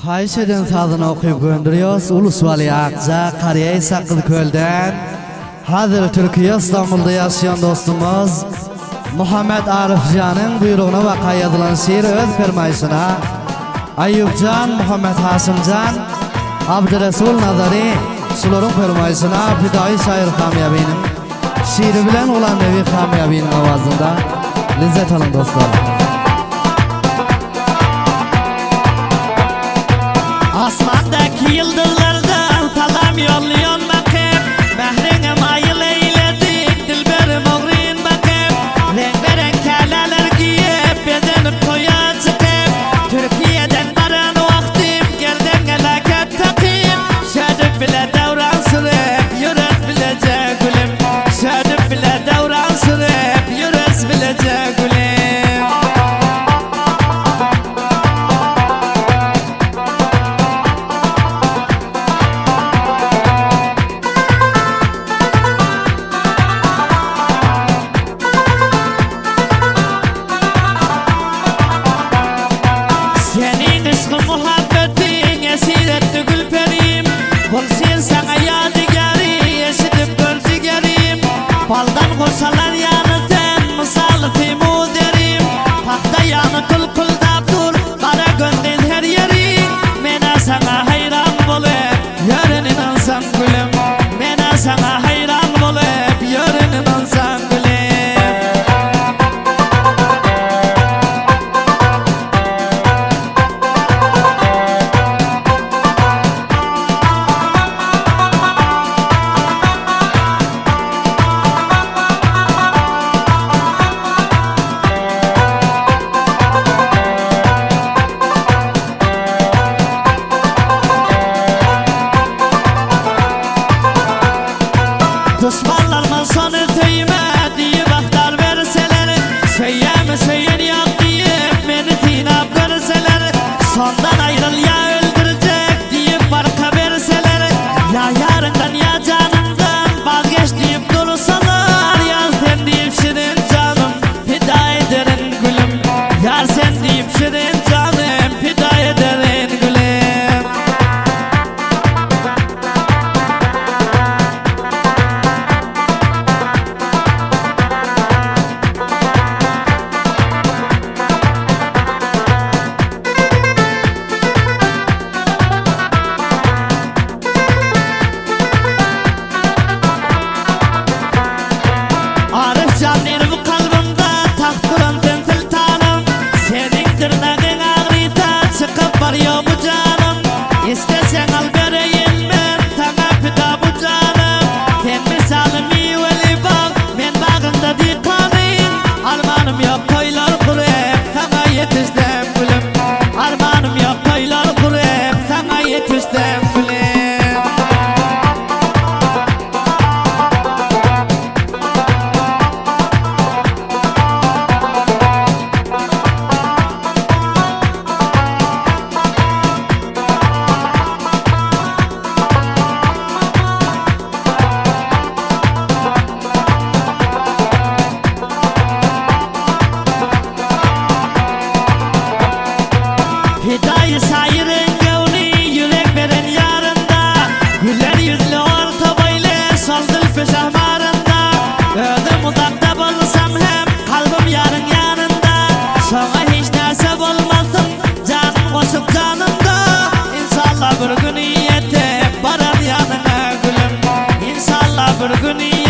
Hayşeden sazını okuyup gönderiyoruz. Ulus Vali Akça, Kariyay Sakıl Köl'den. Hazır Türkiye İstanbul'da yaşayan dostumuz Muhammed Arifcan'ın buyruğuna vaka yazılan şiir öz fermayışına Ayyubcan, Muhammed Hasimcan, Abdüresul Nazari şuların fermayışına Fidai Şair Kamyabi'nin şiiri bilen olan Nevi Kamyabi'nin avazında lezzet alın dostlar. Asmandaki yıldızlardan salam yolluyon bakıp Mehrine mayıl eyledik dilberim oğrin bakıp Renk veren keleler giyip bedenip toya çıkıp Türkiye'den varan vaktim gelden elaket takip Şedip bile devran sürüp yürüz bilecek gülüm Şedip bile devran sürüp yürüz bilecek gülüm Muhabbetin esir etti gülperim Bol sen sana yadigarı eşitip görcigerim Baldan korsalar yanıten misal timu derim Tahta yanı tulkuldap dur kara göndin her yeri Mena sana hayran bolup yörünün insan gülüm Mena sana hayran bolup yörünün insan gülüm Düşmanlarımın sonu tüyme deyip aktar verseler Söyyemi söyyen yok deyip beni tinap görseler Sondan ayrıl ya öldürecek deyip marka verseler Ya yarından ya canımdan vazgeç deyip dursalar Yar sen deyip şirin canım fida ederin gülüm Yar sen deyip şirin canım fida ederin gülüm Canır bu kalbimde taht kuran tentil tanım Senin tırnağın ağrıda çıkıp varıyor bu canım İstesen al vereyim ben sana fida bu canım Sen misalim iyi veli bak men bağında dikanın Armanım yok koylar kurup sana yetiştim gülüm Armanım yok koylar kurup sana yetiştim gülüm Hidayı sayırın gevni yürek veren yarında Güller yüzlü orta boylu soldul füzahmarında Ödüm udakta bulsam hem kalbim yarın yanında Sana hiç nasip olmasın canım koşup canımda İnşallah bir gün yetip varar yanına gülüm İnşallah bir gün